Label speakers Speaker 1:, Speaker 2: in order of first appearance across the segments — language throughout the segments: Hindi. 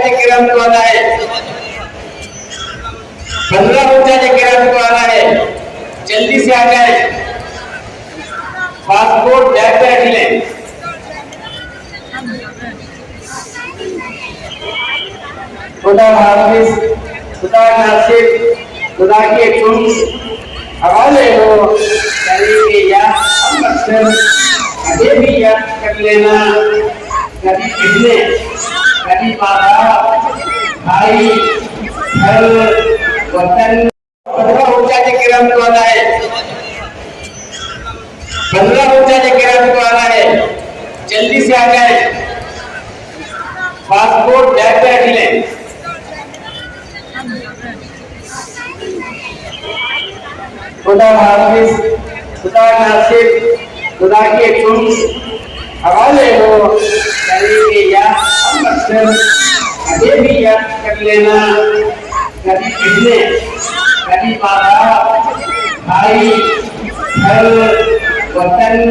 Speaker 1: ऊंचा किरण को आना है, 15 ऊंचा किरण को आना है, जल्दी से आ जाए। पासपोर्ट बैग पे रख लें। खुदा हाफिज, खुदा नासिर, खुदा के तुम हवाले हो करेंगे या हम अक्सर अभी भी याद कर लेना। कभी किसने, कभी बाबा, भाई, घर, वतन। 15 ऊंचा किरण को आना है, 15 ऊंचा किरण को आना है, जल्दी से आ जाए। पासपोर्ट बैग पे रख लें। खुदा हाफिज, खुदा नासिर, खुदा के तुम हवाले हो करेंगे या हम अक्सर अभी भी याद कर लेना। कभी किसने, कभी बाबा, भाई, घर, वतन।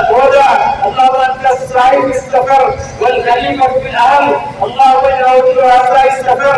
Speaker 1: बोला अल्लाह साहिब इस्तफर वल कलीमा फिल अहल अल्लाह वजह इस्तफर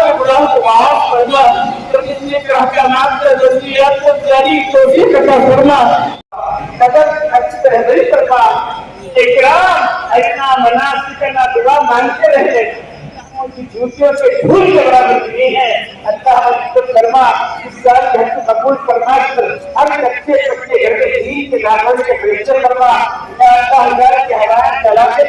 Speaker 1: के गुनाह को माफ फरमा, अपने के अहकामात का ज़रिया को जारी तौफीक अता फरमा, कदर अच्छी तरह फरमा, इकराम ऐसा मनासिकना दुआ मांगते रहे। जूतियों से धूल के बराबर नहीं है। अल्लाह को फरमा, इस साल के हज कबूल फरमा, हर बच्चे घर के दीन के दाखिल के फरिश्ते फरमा, अल्लाह हजार के हवाएं चलाते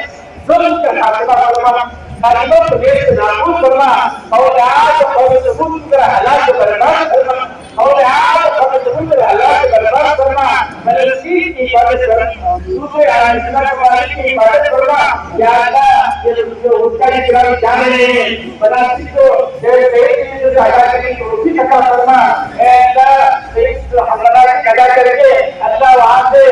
Speaker 1: जुल्म का खात्मा फरमा, तालिबों को देश से नाबूद फरमा, औलाद और सबूत का हलाक बर्बाद फरमा, औलाद और सबूत का हलाक बर्बाद फरमा, मलकी की इबादत फरमा, दूसरे आराधना वाले की इबादत फरमा। या अल्लाह ये जो उसका इकराम जान रहे हैं बनासी को देर से अदा करने की तौफीक अता फरमा। ऐ अल्लाह इस हमला की अदा करके अल्लाह वहां से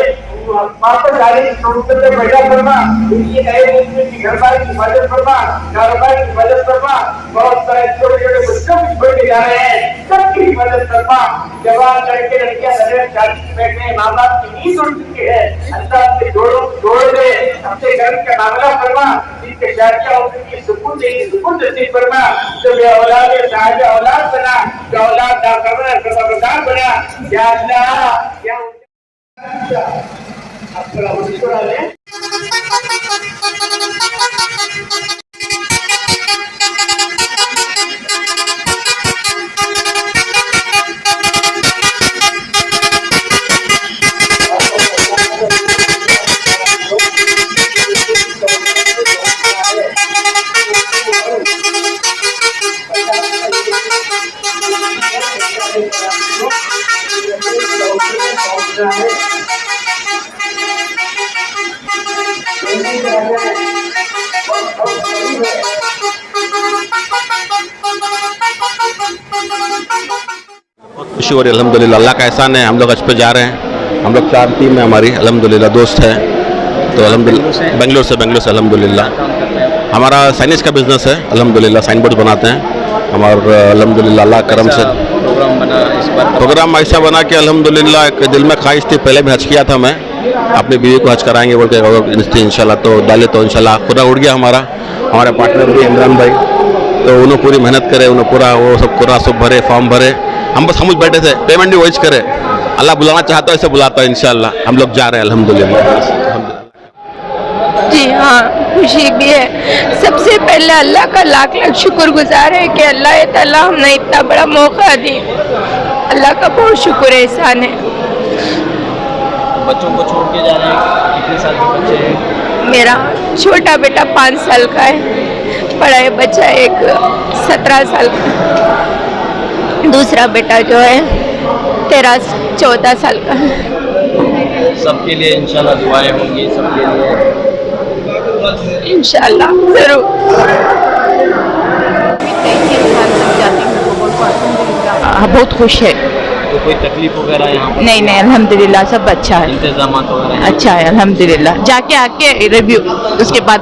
Speaker 1: वापस आने की तौफीक पैदा फरमा। इनकी नए मुस्लिम की घरवाली की मदद फरमा, कारोबार की मदद फरमा। बहुत सारे छोटे छोटे बच्चों की छोड़ के जा रहे हैं, सबकी मदद फरमा। जवान लड़के लड़कियां नजर शादी में बैठे हैं, माँ बाप की नींद उड़ चुकी है, अल्लाह अपने जोड़ दे, अपने घर का मामला फरमा। जिनके शादियां उनकी सुकून से सुकून नसीब फरमा। जो ये औलाद साहिब औलाद बना, जो औलाद दाखबरदार बना। या अल्लाह या आपका मुस्कुरा ले।
Speaker 2: खुशी हो रही है अल्हम्दुलिल्लाह, अल्लाह का एहसान है। हम लोग हज पे जा रहे हैं, हम लोग 4 टीम में हमारी अल्हम्दुलिल्लाह दोस्त है, तो अल्हम्दुलिल्लाह बेंगलोर से अल्हम्दुलिल्लाह हमारा साइनेज का बिजनेस है। अल्हम्दुलिल्लाह साइन बोर्ड बनाते हैं हमारा अल्हम्दुलिल्लाह अल्लाह करम से प्रोग्राम ऐसा बना कि अल्हम्दुलिल्लाह एक दिल में ख्वाहिश थी, पहले भी हज किया था मैं, अपनी बीवी को हज कराएंगे बोल के इंशाल्लाह, तो डाले तो इंशाल्लाह खुदा उड़ गया हमारे पार्टनर भी इमरान भाई, तो उन्होंने पूरी मेहनत करे, उन्होंने पूरा वो सब पूरा सब भरे, फॉर्म भरे, हम बस हम बैठे थे, पेमेंट भी वही करे। अल्लाह बुलाना चाहता है ऐसे बुलाता है, इंशाल्लाह हम लोग जा रहे हैं अल्हम्दुलिल्लाह।
Speaker 3: जी हाँ, खुशी भी है। सबसे पहले अल्लाह का लाख लाख शुक्रगुजार है कि अल्लाह ताला हमने इतना बड़ा मौका दी, अल्लाह का बहुत शुक्र एहसान है।
Speaker 4: बच्चों को छोड़ के जा रहे हैं, कितने साल के बच्चे हैं?
Speaker 3: मेरा छोटा बेटा 5 साल का है, बड़ा बच्चा एक 17 साल का, दूसरा बेटा जो है 13-14 साल का।
Speaker 4: सबके लिए इंशाल्लाह दुआएं होंगी, सबके लिए
Speaker 3: इंशाल्लाह जरूर।
Speaker 5: बहुत खुश है,
Speaker 4: तो कोई तकलीफ वगैरह यहाँ पर?
Speaker 5: नहीं नहीं, अल्हम्दुलिल्लाह सब अच्छा है,
Speaker 4: इंतजाम वगैरह
Speaker 5: अच्छा है अल्हम्दुलिल्लाह। जाके आके रिव्यू उसके बाद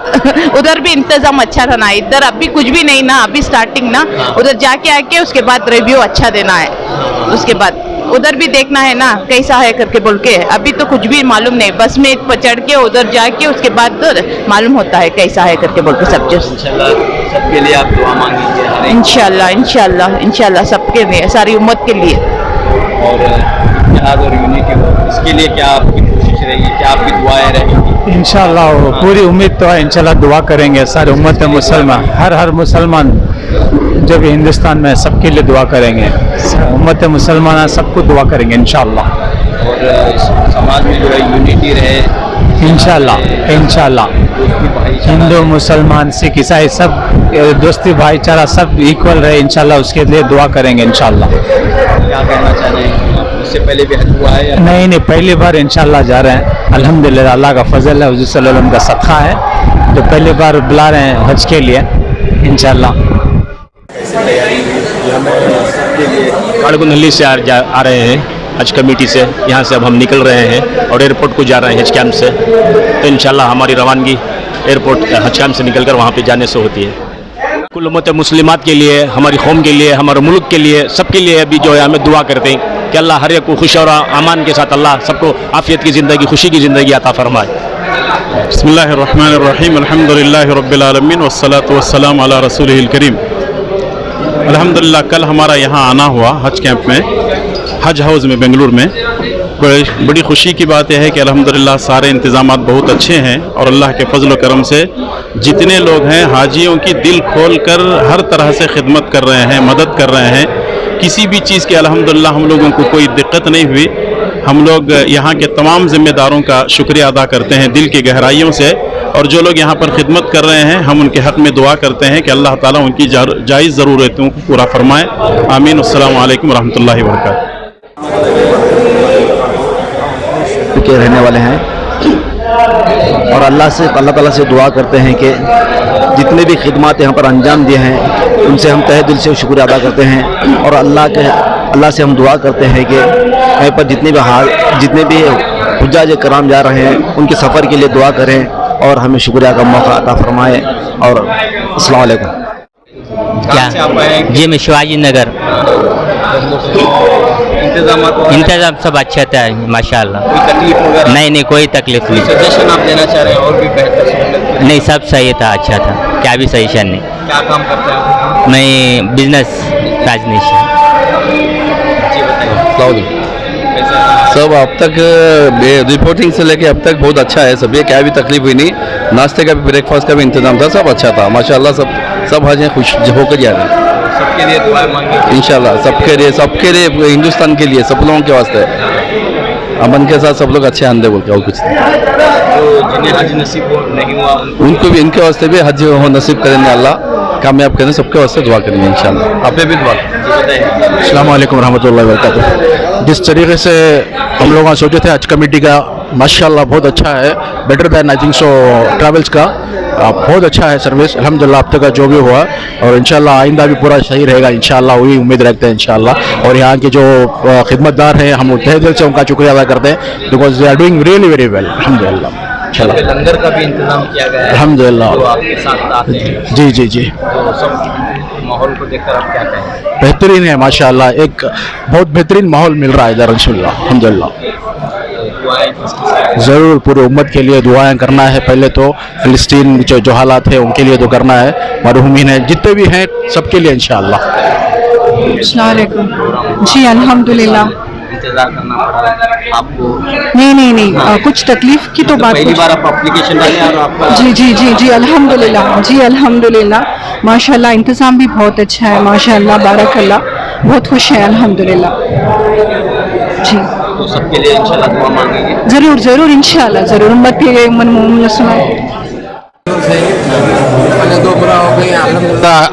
Speaker 5: उधर भी इंतजाम अच्छा था ना, इधर अभी कुछ भी नहीं ना, अभी स्टार्टिंग ना, उधर जाके आके उसके बाद रिव्यू अच्छा देना है, उसके बाद उधर भी देखना है ना कैसा है करके बोल के। अभी तो कुछ भी मालूम नहीं, बस में चढ़ के उधर जाके उसके बाद मालूम होता है कैसा है करके बोल के सब चीज।
Speaker 4: इंशाल्लाह सबके लिए आप दुआ मांगेंगे हर एक।
Speaker 5: इंशाल्लाह इंशाल्लाह इंशाल्लाह सबके लिए, सारी उम्मत के लिए।
Speaker 4: और इत्तेहाद और यूनिटी हो, इसके लिए क्या आपकी कोशिश रहेगी, क्या आपकी दुआएं रहेंगी?
Speaker 6: इंशाल्लाह पूरी उम्मीद तो है, इंशाल्लाह दुआ करेंगे सारे उम्मत मुसलमान, हर मुसलमान जो भी हिंदुस्तान में सबके लिए दुआ करेंगे, उम्मत मुसलमान सबको दुआ करेंगे इंशाल्लाह।
Speaker 4: और समाज में जो है यूनिटी रहे
Speaker 6: इंशाल्लाह इंशाल्लाह, हिंदू मुसलमान सिख ईसाई सब दोस्ती भाईचारा सब इक्वल रहे इंशाल्लाह, उसके लिए दुआ करेंगे इंशाल्लाह।
Speaker 4: क्या कहना चाह रहे हैं? उससे पहले भी हज हुआ है या
Speaker 6: नहीं पहली बार इंशाल्लाह जा रहे हैं, अल्हम्दुलिल्लाह अल्लाह का फजल है, हुजूर सल्लल्लाहु अलैहि वसल्लम का सदका है, तो पहली बार बुला रहे हैं हज के लिए इंशाल्लाह।
Speaker 7: काड़कुंडली से आ रहे हैं हज कमेटी से, यहाँ से अब हम निकल रहे हैं और एयरपोर्ट को जा रहे हैं हज कैंप से, तो इंशाल्लाह हमारी रवानगी एयरपोर्ट हज कैंप से निकलकर वहाँ पे जाने से होती है। कुल उम्मत मुस्लिमात के लिए, हमारी कौम के लिए, हमारे मुल्क के लिए, सबके लिए अभी जो है हमें दुआ करते हैं कि अल्लाह हर एक को खुश और अमान के साथ अल्लाह सबको आफियत की ज़िंदगी, खुशी की ज़िंदगी अता फरमाए।
Speaker 8: बिस्मिल्लाहिर्रहमानिर्रहीम, अल्हम्दुलिल्लाहि रब्बिल आलमीन वस्सलातु वस्सलाम अला रसूलिहिल करीम। अल्हम्दुलिल्लाह कल हमारा यहाँ आना हुआ हज कैंप में, हज हाउस में बेंगलुरु में। बड़ी खुशी की बात यह है कि अल्हम्दुलिल्लाह सारे इंतज़ामात बहुत अच्छे हैं और अल्लाह के फजल करम से जितने लोग हैं हाजियों की दिल खोल कर हर तरह से खिदमत कर रहे हैं, मदद कर रहे हैं। किसी भी चीज़ की अल्हम्दुलिल्लाह हम लोगों को कोई दिक्कत नहीं हुई। हम लोग यहाँ के तमाम ज़िम्मेदारों का शुक्रिया अदा करते हैं दिल की गहराइयों से, और जो लोग यहाँ पर खिदमत कर रहे हैं हम उनके हक़ में दुआ करते हैं कि अल्लाह ताला उनकी जायज़ ज़रूरतों को पूरा फरमाए। आमीन। अस्सलामु अलैकुम रहमतुल्लाहि व बरकातहू।
Speaker 9: के रहने वाले हैं और अल्लाह ताला से दुआ करते हैं कि जितने भी खिदमत यहाँ पर अंजाम दिए हैं उनसे हम तहे दिल से शुक्रिया अदा करते हैं, और अल्लाह से हम दुआ करते हैं कि यहाँ पर जितने भी हुज्जाज कराम जा रहे हैं उनके सफ़र के लिए दुआ करें और हमें शुक्रिया का मौका अता फरमाए। और अस्सलाम वालेकुम।
Speaker 10: जी मैं शिवाजी नगर। इंतजाम सब अच्छा था माशाल्लाह,
Speaker 4: कोई तकलीफ वगैरह?
Speaker 10: नहीं कोई तकलीफ नहीं।
Speaker 4: सजेशन आप देना चाह रहे हैं और भी बेहतर सहूलत?
Speaker 10: नहीं सब सही था, अच्छा था, क्या भी सजेशन नहीं।
Speaker 4: क्या काम करते हैं आप?
Speaker 10: मैं बिजनेस राजनीश।
Speaker 4: जी बताइए।
Speaker 11: सब अब तक रिपोर्टिंग से लेके अब तक बहुत अच्छा है सब, ये क्या भी तकलीफ हुई नहीं। नाश्ते का भी ब्रेकफास्ट का भी इंतजाम था, सब अच्छा था माशाल्लाह। सब हज खुश होकर जा रहे हैं।
Speaker 4: सबके लिए दुआ मांगे
Speaker 11: इंशाल्लाह, सबके लिए हिंदुस्तान के लिए सब लोगों के वास्ते अमन के साथ सब लोग अच्छे आंदे बोल के, और कुछ नहीं।
Speaker 4: तो जिन्हें हज नसीब नहीं हुआ
Speaker 11: उनको भी, इनके वास्ते भी हज हो नसीब करेंगे, अल्लाह कामयाब करें, सबके वास्ते दुआ करेंगे इंशाल्लाह। आप भी दुआ करें।
Speaker 6: अस्सलाम वालेकुम रहमतुल्लाहि व बरकातहू। जिस तरीके से हम लोग सोचे थे हज कमेटी का, माशाल्लाह बहुत अच्छा है, better than I think so travels का, बहुत अच्छा है सर्विस अल्हम्दुलिल्लाह अब तक का जो भी हुआ, और इंशाल्लाह आइंदा भी पूरा सही रहेगा इंशाल्लाह, वही उम्मीद रखते हैं इंशाल्लाह। और यहाँ के जो खिदमतदार हैं हम तहे दिल से उनका शुक्रिया अदा करते हैं, because they are doing really very well अल्हम्दुलिल्लाह।
Speaker 4: लंगर का भी इंतजाम किया गया है
Speaker 6: अल्हम्दुलिल्लाह।
Speaker 4: तो आपके साथ आते हैं।
Speaker 6: जी
Speaker 4: तो सब माहौल को देखकर आप क्या कहें?
Speaker 6: बेहतरीन है माशाल्लाह, एक बहुत बेहतरीन माहौल मिल रहा है इधर इंशाल्लाह अल्हम्दुलिल्लाह। ज़रूर पूरी उम्मत के लिए दुआएं करना है, पहले तो फ़िलिस्तीन जो हालात है उनके लिए तो करना है, मरहूमीन है जितने भी हैं सबके लिए इंशाअल्लाह।
Speaker 12: अस्सलाम वालेकुम। जी अल्हम्दुलिल्लाह।
Speaker 4: इंतजार करना पड़ा आपको?
Speaker 12: नहीं कुछ तकलीफ की तो बात।
Speaker 4: पहली बार आप एप्लीकेशन डाले और आपका?
Speaker 12: जी अल्हम्दुलिल्लाह। जी अल्हम्दुलिल्लाह माशाल्लाह, इंतज़ाम भी बहुत अच्छा है माशाल्लाह, बारकल्लाह, बहुत खुश है अल्हम्दुलिल्लाह। जी
Speaker 4: तो सबके लिए इंशाल्लाह दुआ मांगेंगे।
Speaker 12: ज़रूर इंशाल्लाह ज़रूर। उम्मत के मन मोमिन सुना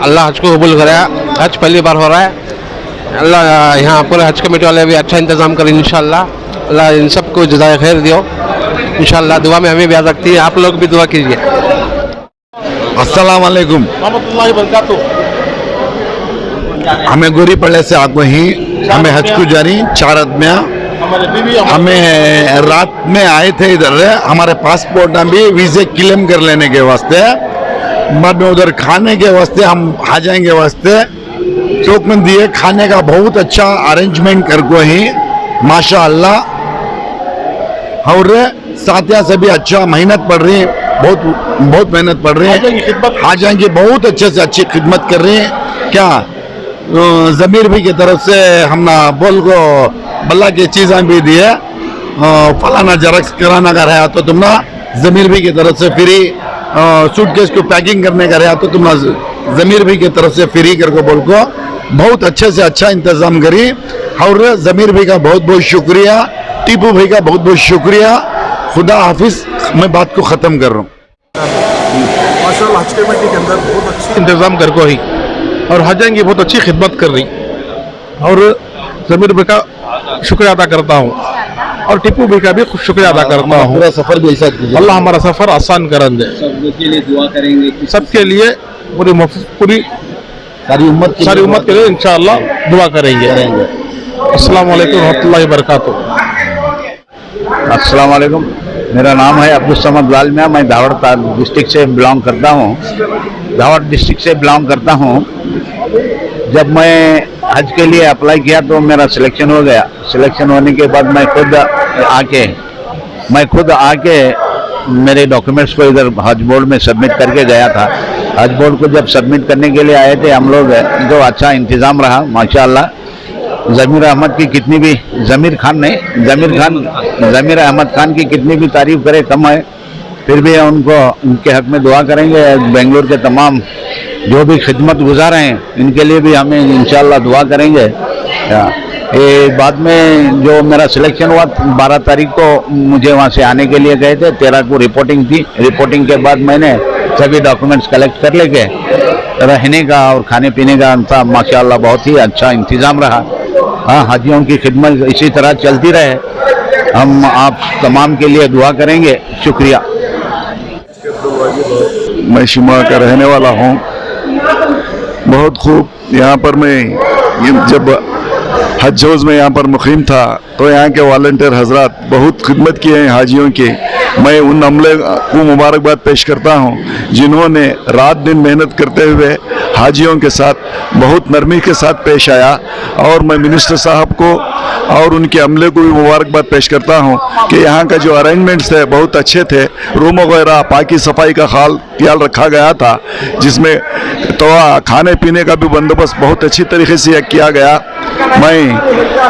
Speaker 7: अल्लाह हज को कबूल करे। हज पहली बार हो रहा है, अल्लाह यहाँ पूरे हज कमेटी वाले भी अच्छा इंतज़ाम करें इंशाल्लाह। अल्लाह इन सबको जज़ाए खैर दियो इंशाल्लाह। दुआ में हमें भी याद रखती है, आप लोग भी दुआ कीजिए।
Speaker 11: अस्सलाम वालेकुम।
Speaker 13: हमें गोरी पड़े से आगो ही हमें हज को जारी 4 आदमियाँ हमें रात में आए थे इधर हमारे पासपोर्ट भी वीजे क्लेम कर लेने के वास्ते बाद में उधर खाने के वास्ते हम आ जाएंगे वास्ते चौक में दिए खाने का बहुत अच्छा अरेंजमेंट करको ही माशाअल्लाह और साथिया से भी अच्छा मेहनत पड़ रही है बहुत मेहनत पड़ रही है आ जाएंगे बहुत अच्छे से अच्छी खिदमत कर रही है क्या जमीर भी की तरफ से हमने बोल को बल्ला की चीज़ें भी दी है फलाना जरक्स कराना का रहा तो तुमने जमीर भी की तरफ से फ्री सूटकेस को पैकिंग करने का रहा तो तुमने जमीर भी की तरफ से फ्री करके बोल को बहुत अच्छे से अच्छा इंतजाम करी और जमीर भी का बहुत बहुत शुक्रिया टीपू भाई का बहुत बहुत शुक्रिया खुदा हाफिज मैं बात को ख़त्म कर रहा हूँ।
Speaker 6: माशाअल्लाह हज कमेटी के अंदर बहुत अच्छी इंतज़ाम करको ही और हजाएं की बहुत अच्छी खिदमत कर रही और जमीर भाई का शुक्रिया अदा करता हूँ और टीपू भाई का भी शुक्रिया अदा करता हूँ।
Speaker 13: पूरा सफ़र भी ऐसा
Speaker 6: अल्लाह हमारा सफ़र आसान कर दे।
Speaker 4: सबके लिए दुआ करेंगे,
Speaker 6: सबके लिए पूरी सारी उम्मत के लिए इंशाअल्लाह दुआ करेंगे। अस्सलाम वालेकुम रहमतुल्लाहि व बरकातुहू।
Speaker 9: अस्सलाम वालेकुम, मेरा नाम है अब्दुल समद लाल मियाँ, मैं धावड़ डिस्ट्रिक्ट से बिलोंग करता हूँ। धावड़ डिस्ट्रिक्ट से बिलोंग करता हूँ। जब मैं हज के लिए अप्लाई किया तो मेरा सिलेक्शन हो गया। सिलेक्शन होने के बाद मैं खुद आके मेरे डॉक्यूमेंट्स को इधर हज बोर्ड में सबमिट करके गया था। हज बोर्ड को जब सबमिट करने के लिए आए थे हम लोग तो अच्छा इंतज़ाम रहा माशाअल्लाह। ज़मीर अहमद की कितनी भी ज़मीर अहमद खान की कितनी भी तारीफ़ करे कम है, फिर भी उनके हक़ में दुआ करेंगे। बेंगलोर के तमाम जो भी खिदमत गुजार हैं इनके लिए भी हमें इंशाअल्लाह दुआ करेंगे। ये बाद में जो मेरा सिलेक्शन हुआ 12 तारीख को मुझे वहाँ से आने के लिए गए थे, 13 को रिपोर्टिंग थी। रिपोर्टिंग के बाद मैंने सभी डॉक्यूमेंट्स कलेक्ट कर लेके रहने का और खाने पीने का था माशाअल्लाह बहुत ही अच्छा इंतज़ाम रहा। हाँ, हाजियों की खिदमत इसी तरह चलती रहे। हम आप तमाम के लिए दुआ करेंगे। शुक्रिया।
Speaker 13: मैं शिमा का रहने वाला हूँ। बहुत खूब यहाँ पर मैं जब हज हाउस में यहाँ पर मुकीम था तो यहाँ के वॉलंटियर हजरात बहुत खिदमत किए हैं हाजियों की। मैं उन अमले को मुबारकबाद पेश करता हूँ जिन्होंने रात दिन मेहनत करते हुए हाजियों के साथ बहुत नरमी के साथ पेश आया और मैं मिनिस्टर साहब को और उनके अमले को भी मुबारकबाद पेश करता हूँ कि यहाँ का जो अरेंजमेंट्स थे बहुत अच्छे थे। रूम वगैरह पाकी सफाई का ख्याल रखा गया था, जिसमें तो खाने पीने का भी बंदोबस्त बहुत अच्छी तरीके से किया गया। मैं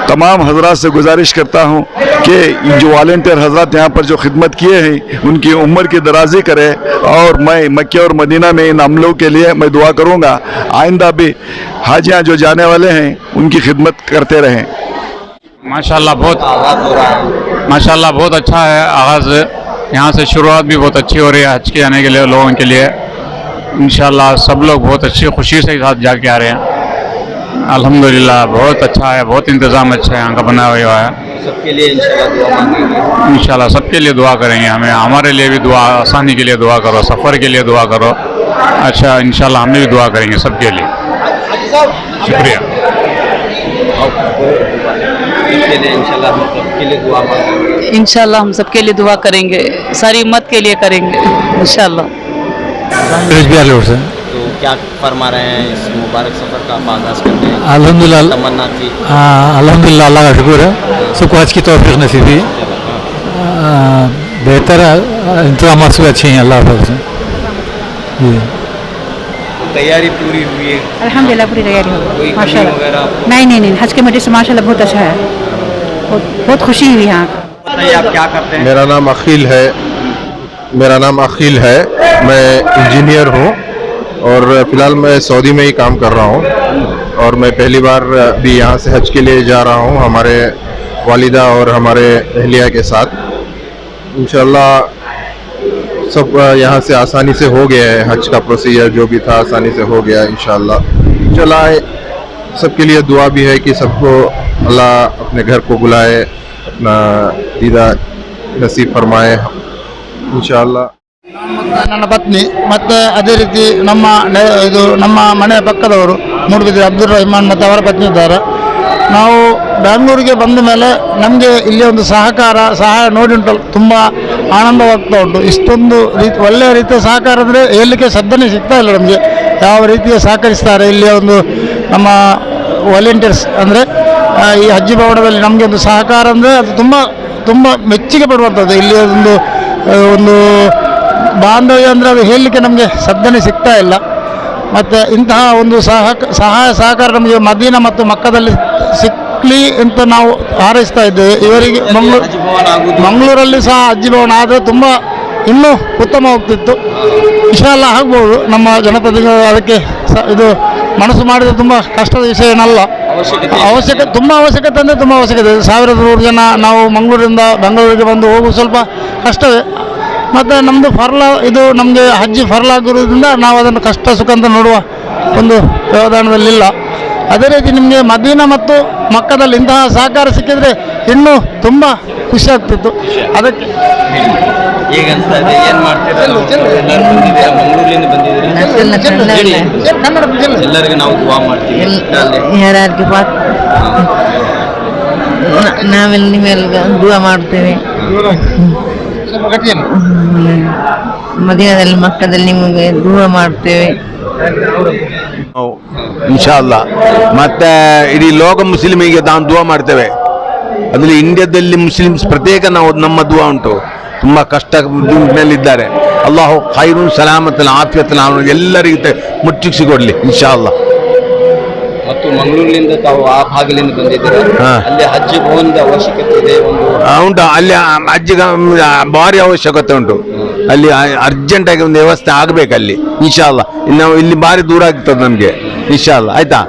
Speaker 13: तमाम हजरात से गुजारिश करता हूँ कि जो वॉलंटियर हजरात यहाँ पर जो खिदमत किए हैं उनकी उम्र की दराजी करे और मैं मक्के और मदीना में इन अमलों के लिए मैं दुआ करूँगा आइंदा भी हाजियाँ जो जाने वाले हैं उनकी खिदमत करते रहें।
Speaker 14: माशाल्लाह बहुत अच्छा है आगाज़। यहाँ से शुरुआत भी बहुत अच्छी हो रही है हज के आने के लिए लोगों के लिए। इंशाल्लाह सब लोग बहुत अच्छी खुशी से साथ जाके आ रहे हैं। अल्हम्दुलिल्लाह बहुत अच्छा है, बहुत इंतज़ाम अच्छा है यहाँ का बना हुआ है।
Speaker 4: सबके लिए इंशाल्लाह दुआ मांगेंगे।
Speaker 14: इंशाल्लाह सबके लिए दुआ करेंगे। हमारे लिए भी दुआ, आसानी के लिए दुआ करो, सफ़र के लिए दुआ करो। अच्छा इंशाल्लाह हम भी दुआ करेंगे सबके लिए। शुक्रिया।
Speaker 15: इंशाल्लाह हम सबके लिए दुआ करेंगे, सारी उम्मत के लिए करेंगे इंशाल्लाह।
Speaker 4: तो क्या फरमा रहे हैं इस मुबारक सफ़र का आप आगाज़ करते हैं?
Speaker 16: अल्हम्दुलिल्लाह
Speaker 4: तमन्ना थी।
Speaker 16: अल्हम्दुलिल्लाह अल्लाह का शुक्र है, सबको हज की तौफीक नसीब हुई। बेहतर इंतजाम से अच्छे हैं अल्लाह से।
Speaker 4: तैयारी पूरी हुई है?
Speaker 12: अल्हम्दुलिल्लाह पूरी तैयारी हो गई माशाल्लाह। नहीं हज कमेटी से माशाल्लाह बहुत अच्छा है, बहुत खुशी हुई यहाँ।
Speaker 4: बताइए आप क्या करते हैं?
Speaker 6: मेरा नाम अखिल है, मैं इंजीनियर हूँ और फ़िलहाल मैं सऊदी में ही काम कर रहा हूँ और मैं पहली बार भी यहाँ से हज के लिए जा रहा हूँ हमारे वालिदा और हमारे अहलिया के साथ। इंशाल्लाह सब यहाँ से आसानी से हो गया है, हज का प्रोसीजर जो भी था आसानी से हो गया इंशाल्लाह। चला सबके लिए दुआ भी है कि सबको अल्लाह अपने घर को बुलाए, अपना दीदा नसीब फरमाए इंशाल्लाह।
Speaker 17: ನನ್ನ ಪತ್ನಿ ಮತ್ತು ಅದೇ ರೀತಿ ನಮ್ಮ ಮನೆಯ ಪಕ್ಕದವರು ಮೂಡುಬಿದಿರೆ ಅಬ್ದುಲ್ ರಹಮಾನ್ ಮತ್ತು ಅವರ ಪತ್ನಿ ಇದ್ದಾರೆ. ನಾವು ಬ್ಯಾಂಗ್ಳೂರಿಗೆ ಬಂದ ಮೇಲೆ ನಮಗೆ ಇಲ್ಲಿ ಒಂದು ಸಹಾಯ ನೋಡಿ ಉಂಟು, ತುಂಬ ಆನಂದವಾಗ್ತಾ ಉಂಟು. ಇಷ್ಟೊಂದು ಒಳ್ಳೆಯ ರೀತಿಯ ಸಹಕಾರ ಅಂದರೆ ಹೇಳಲಿಕ್ಕೆ ಶಬ್ದನೇ ಸಿಗ್ತಾ ಇಲ್ಲ ನಮಗೆ. ಯಾವ ರೀತಿಯ ಸಹಕರಿಸ್ತಾರೆ ಇಲ್ಲಿ ಒಂದು ನಮ್ಮ ವಾಲಂಟಿಯರ್ಸ್ ಅಂದರೆ ಈ ಹಜ್ಜಿ ಭವನದಲ್ಲಿ ನಮಗೆ ಒಂದು ಸಹಕಾರ ಅಂದರೆ ಅದು ತುಂಬ ಮೆಚ್ಚುಗೆ ಪಡುವಂಥದ್ದು. ಇಲ್ಲಿ ಒಂದು ಬಾಂಧವ್ಯ ಅಂದರೆ ಅದು ಹೇಳಲಿಕ್ಕೆ ನಮಗೆ ಶಬ್ದನೇ ಸಿಗ್ತಾ ಇಲ್ಲ. ಮತ್ತು ಇಂತಹ ಒಂದು ಸಹಾಯ ಸಹಕಾರ ನಮಗೆ ಮದೀನಾ ಮತ್ತು ಮಕ್ಕದಲ್ಲಿ ಸಿಕ್ಕಲಿ ಅಂತ ನಾವು ಹಾರೈಸ್ತಾ ಇದ್ದೇವೆ. ಇವರಿಗೆ ಮಂಗಳೂರಲ್ಲಿ ಸಹ ಹಜ್ಜಿ ಭವನ ಆದರೆ ತುಂಬ ಇನ್ನೂ ಉತ್ತಮವಾಗ್ತಿತ್ತು. ಇನ್ಶಾಅಲ್ಲಾ ಆಗ್ಬೋದು. ನಮ್ಮ ಜನಪ್ರತಿನಿಧಿಗಳು ಅದಕ್ಕೆ ಇದು ಮನಸ್ಸು ಮಾಡಿದರೆ ತುಂಬ ಕಷ್ಟದ ವಿಷಯ ಏನಲ್ಲ. ತುಂಬ ಅವಶ್ಯಕತೆ ಅಂದರೆ ತುಂಬ ಅವಶ್ಯಕತೆ. 1,100 ಜನ ನಾವು ಮಂಗಳೂರಿಂದ ಬೆಂಗಳೂರಿಗೆ ಬಂದು ಹೋಗುವುದು ಸ್ವಲ್ಪ ಕಷ್ಟವೇ. ಮತ್ತು ನಮ್ಮದು ಇದು ನಮಗೆ ಹಜ್ಜಿ ಫರ್ಲಾಗಿರೋದ್ರಿಂದ ನಾವು ಅದನ್ನು ಕಷ್ಟ ಸುಖ ಅಂತ ನೋಡುವ ಒಂದು ವ್ಯವಧಾನದಲ್ಲಿಲ್ಲ. ಅದೇ ರೀತಿ ನಿಮಗೆ ಮದೀನಾ ಮತ್ತು ಮಕ್ಕದಲ್ಲಿ ಇಂತಹ ಸಹಕಾರ ಸಿಕ್ಕಿದರೆ ಇನ್ನೂ ತುಂಬ ಖುಷಿ ಆಗ್ತಿತ್ತು. ಅದಕ್ಕೆ
Speaker 18: ನಾವೆಲ್ಲ ನಿಮ್ಮೆಲ್ಲ ದುವಾ ಮಾಡ್ತೇವೆ. ಮದೀನಾದಲ್ಲಿ ಮಕ್ಕದಲ್ಲಿ ನಿಮಗೆ ದುವಾ ಮಾಡ್ತೇವೆ
Speaker 19: ಇನ್ಶಾಅಲ್ಲಾ. ಮತ್ತೆ ಇಡೀ ಲೋಕ ಮುಸ್ಲಿಮಿಗೆ ನಾವು ದುವಾ ಮಾಡ್ತೇವೆ. ಅದರಲ್ಲಿ ಇಂಡಿಯಾದಲ್ಲಿ ಮುಸ್ಲಿಮ್ಸ್ ಪ್ರತ್ಯೇಕ ನಮ್ಮ ದುವಾ ಉಂಟು. ತುಂಬ ಕಷ್ಟ ಮೇಲಿದ್ದಾರೆ. ಅಲ್ಲಾಹು ಖೈರುನ್ ಸಲಾಮತ್ತಲ್ಲ ಆಫಿಯತ್ತಲ್ಲ ಎಲ್ಲರಿಗೆ ಮುಚ್ಚಿಸಿಕೊಡ್ಲಿ ಇನ್ಶಾಅಲ್ಲಾ.
Speaker 4: ಮತ್ತು ಮಂಗಳೂರಿನಿಂದ ತಾವು ಆ ಭಾಗದಿಂದ ಬಂದಿದ್ದೀರಾ, ಅಲ್ಲಿ ಹಜ್ಜಿ ಭವನದ ಅವಶ್ಯಕತೆ ಇದೆ
Speaker 19: ಉಂಟು. ಅಲ್ಲಿ ಹಜ್ಜಿಗೆ ಭಾರಿ ಅವಶ್ಯಕತೆ ಉಂಟು. ಅಲ್ಲಿ ಅರ್ಜೆಂಟಾಗಿ ಒಂದು ವ್ಯವಸ್ಥೆ ಆಗಬೇಕು ಅಲ್ಲಿ ಇನ್ಶಾಅಲ್ಲಾ. ನಾವು ಇಲ್ಲಿ ಭಾರಿ ದೂರ ಆಗ್ತದೆ ನಮಗೆ ಇನ್ಶಾಅಲ್ಲಾ. ಆಯ್ತಾ,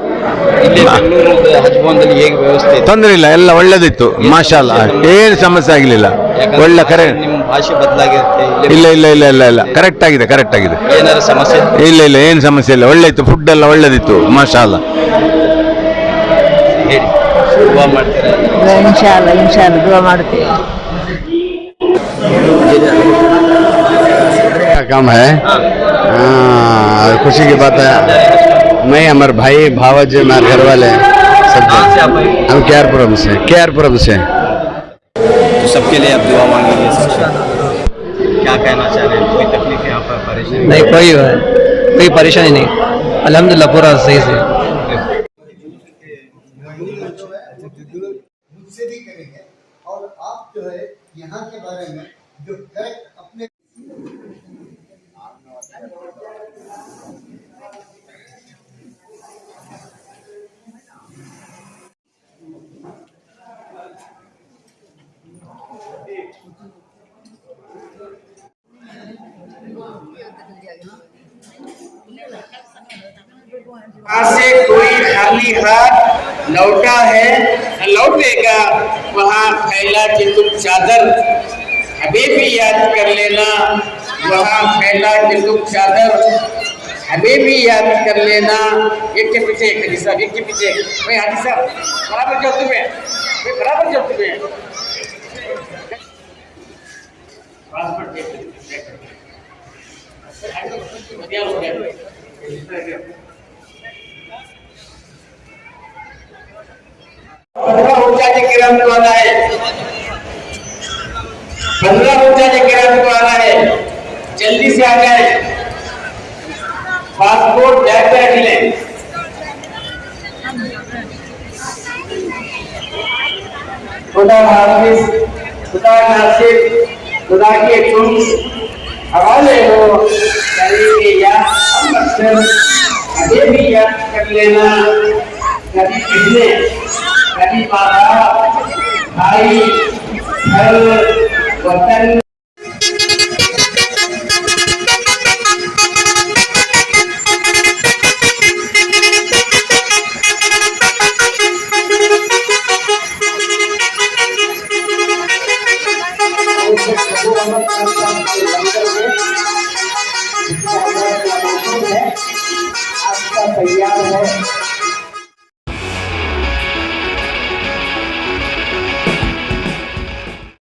Speaker 19: ತೊಂದರೆ ಇಲ್ಲ, ಎಲ್ಲ ಒಳ್ಳೇದಿತ್ತು ಮಾಶಾಅಲ್ಲಾ. ಏನು ಸಮಸ್ಯೆ ಆಗಲಿಲ್ಲ. ಒಳ್ಳೆ ಕರೆ
Speaker 4: ಭಾಷೆ ಬದಲಾಗಿರುತ್ತೆ.
Speaker 19: ಇಲ್ಲ ಕರೆಕ್ಟ್ ಆಗಿದೆ.
Speaker 4: ಏನಾದ್ರು ಸಮಸ್ಯೆ
Speaker 19: ಇಲ್ಲ ಏನು ಸಮಸ್ಯೆ ಇಲ್ಲ. ಒಳ್ಳೆ ಇತ್ತು, ಫುಡ್ ಎಲ್ಲ ಒಳ್ಳೇದಿತ್ತು ಮಾಶಾಅಲ್ಲಾ.
Speaker 4: ಹೇಳಿ, ದುವಾ ಮಾಡ್ತೀರಾ?
Speaker 18: इंशाअल्लाह दुआ मारते हैं.
Speaker 20: काम है खुशी की बात है. मैं हमारे भाई भावज हमारे घर वाले सब हम केआरपुरम से
Speaker 4: तो सबके लिए आप दुआ मांगेंगे. क्या कहना चाह रहे हैं? कोई तकलीफ यहाँ पर, परेशानी?
Speaker 21: नहीं, कोई परेशानी नहीं. अल्हम्दुलिल्लाह पूरा सही से.
Speaker 22: मुझसे भी करेंगे और आप जो है यहाँ के बारे में जो करेक्ट अपने
Speaker 1: से कोई खाली हाथ लौटा है न लौटेगा, वहाँ फैला कि तुम चादर हमें भी याद कर लेना. वहाँ फैला कि तुम चादर हमें भी याद कर लेना. एक के पीछे एक हाजी साहब, एक के पीछे भाई. हाजी साहब बराबर चलते हुए, बराबर चलते हुए. किराम को आना है, 15 किराम को आना है. जल्दी से आ जाए. पासपोर्ट बैग में रख लें. खुदा हाफिज, खुदा नासिर, खुदा के तुम हवाले हो. करेंगे याद हम अक्सर, हमें भी याद कर लेना. कभी किसने, कभी बाबा, भाई, घर, वतन. आपका तैयार है.